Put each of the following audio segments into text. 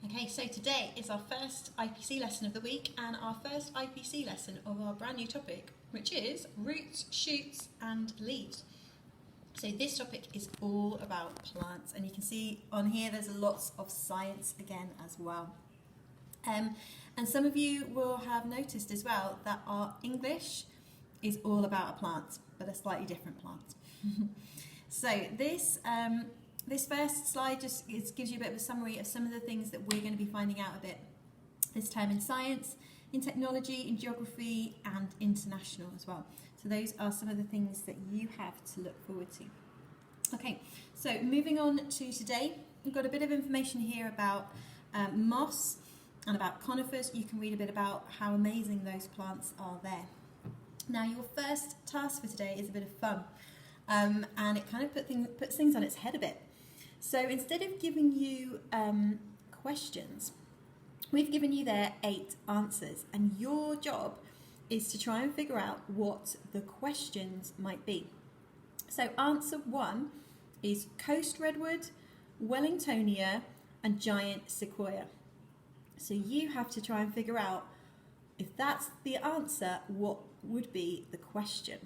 Okay, so today is our first IPC lesson of the week and our first IPC lesson of our brand new topic, which is roots, shoots and leaves. So this topic is all about plants, and you can see on here there's lots of science again as well. And some of you will have noticed as well that our English is all about a plant, but a slightly different plant. So this first slide just gives you a bit of a summary of some of the things that we're going to be finding out a bit this term in science, in technology, in geography and international as well. So those are some of the things that you have to look forward to. Okay, so moving on to today, we've got a bit of information here about moss and about conifers. You can read a bit about how amazing those plants are there. Now your first task for today is a bit of fun, and it kind of puts things on its head a bit. So instead of giving you questions, we've given you there 8 answers, and your job is to try and figure out what the questions might be. So answer 1 is coast redwood, Wellingtonia and giant sequoia. So you have to try and figure out, if that's the answer, what would be the question.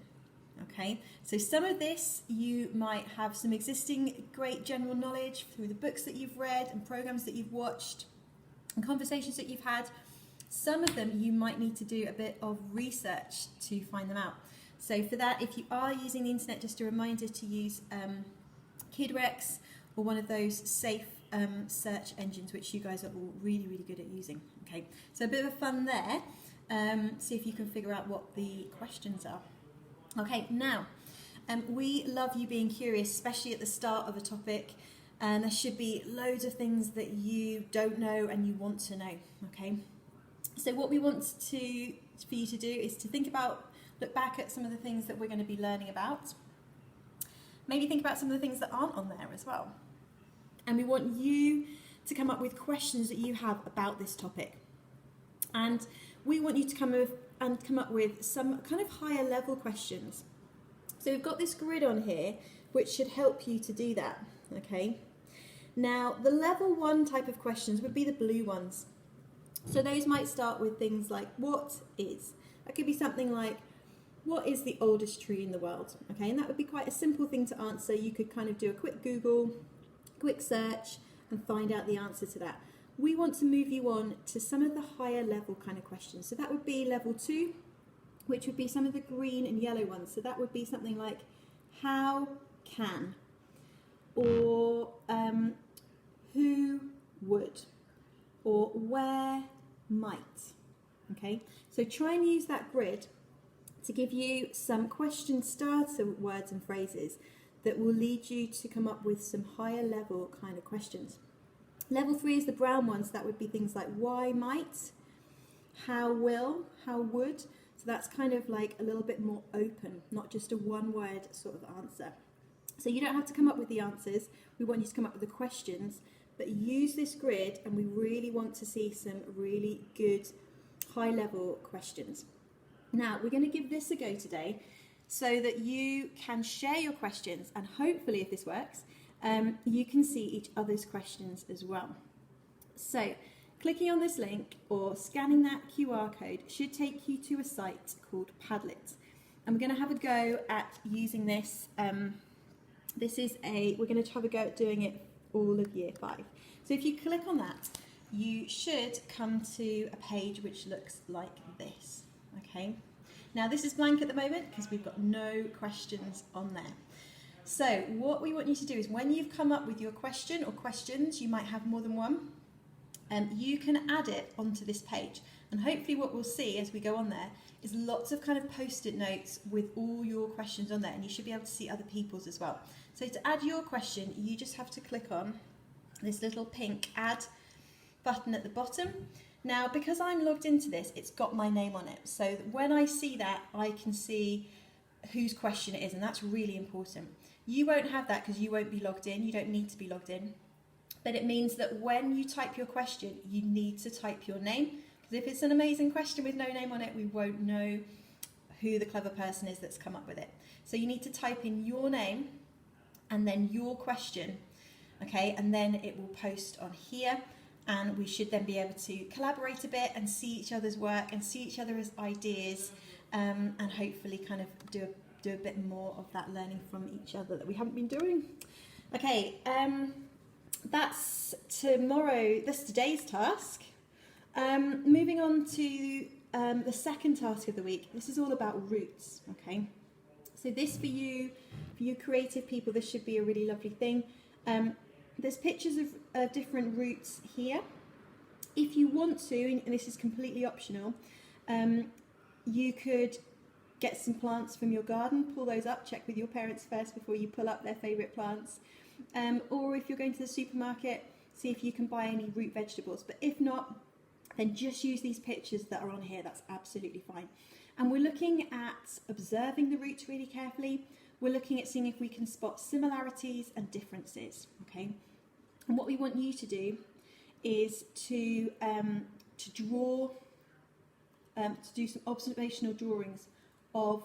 Okay, so some of this you might have some existing great general knowledge through the books that you've read and programs that you've watched and conversations that you've had. Some of them you might need to do a bit of research to find them out. So for that, if you are using the internet, just a reminder to use KidRex or one of those safe search engines, which you guys are all really, really good at using. Okay, so a bit of fun there. See if you can figure out what the questions are. Okay, now, we love you being curious, especially at the start of a topic, and there should be loads of things that you don't know and you want to know, okay? So what we want for you to do is to look back at some of the things that we're going to be learning about. Maybe think about some of the things that aren't on there as well. And we want you to come up with questions that you have about this topic. And we want you to come up with some kind of higher level questions. So we've got this grid on here which should help you to do that, okay? Now the level 1 type of questions would be the blue ones. So those might start with things like what is. That could be something like, what is the oldest tree in the world? Okay, and that would be quite a simple thing to answer. You could kind of do a quick Google, quick search and find out the answer to that. We want to move you on to some of the higher level kind of questions. So that would be level 2, which would be some of the green and yellow ones. So that would be something like, how can, or who would, or where might. Okay, so try and use that grid to give you some question starter words and phrases that will lead you to come up with some higher level kind of questions. Level 3 is the brown ones. That would be things like why might, how will, how would. So that's kind of like a little bit more open, not just a one-word sort of answer. So you don't have to come up with the answers. We want you to come up with the questions, but use this grid, and we really want to see some really good high-level questions. Now, we're going to give this a go today so that you can share your questions, and hopefully, if this works, you can see each other's questions as well. So clicking on this link or scanning that QR code should take you to a site called Padlet, and we're going to have a go at using this. We're going to have a go at doing it all of year 5. So if you click on that, you should come to a page which looks like this. Okay, now this is blank at the moment because we've got no questions on there. So what we want you to do is, when you've come up with your question or questions, you might have more than one, you can add it onto this page. And hopefully what we'll see as we go on there is lots of kind of post-it notes with all your questions on there, and you should be able to see other people's as well. So to add your question, you just have to click on this little pink add button at the bottom. Now, because I'm logged into this, it's got my name on it. So when I see that, I can see whose question it is, and that's really important. You won't have that because you won't be logged in. You don't need to be logged in. But it means that when you type your question, you need to type your name. Because if it's an amazing question with no name on it, we won't know who the clever person is that's come up with it. So you need to type in your name and then your question, okay? And then it will post on here. and we should then be able to collaborate a bit and see each other's work and see each other's ideas, and hopefully kind of do a bit more of that learning from each other that we haven't been doing. Okay, that's tomorrow. That's today's task. Moving on to the second task of the week. This is all about roots. Okay, so this for you creative people, this should be a really lovely thing. There's pictures of different roots here. If you want to, and this is completely optional, you could get some plants from your garden, pull those up, check with your parents first before you pull up their favourite plants. Or if you're going to the supermarket, see if you can buy any root vegetables. But if not, then just use these pictures that are on here. That's absolutely fine. And we're looking at observing the roots really carefully. We're looking at seeing if we can spot similarities and differences. Okay. And what we want you to do is to draw, to do some observational drawings of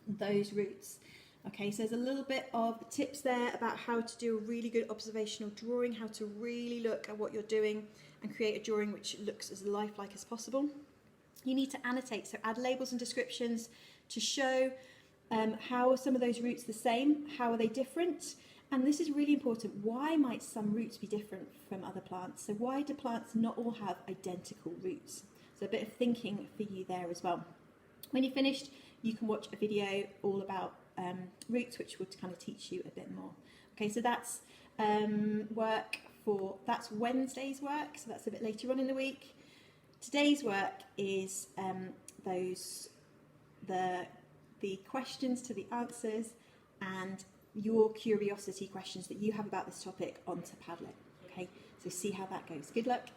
those roots. Okay, so there's a little bit of tips there about how to do a really good observational drawing, how to really look at what you're doing and create a drawing which looks as lifelike as possible. You need to annotate, so add labels and descriptions to show how are some of those roots the same, how are they different, and this is really important. Why might some roots be different from other plants? So why do plants not all have identical roots? So a bit of thinking for you there as well. When you're finished, you can watch a video all about roots, which would kind of teach you a bit more. Okay, so that's that's Wednesday's work, so that's a bit later on in the week. Today's work is the questions to the answers and your curiosity questions that you have about this topic onto Padlet. Okay, so see how that goes. Good luck.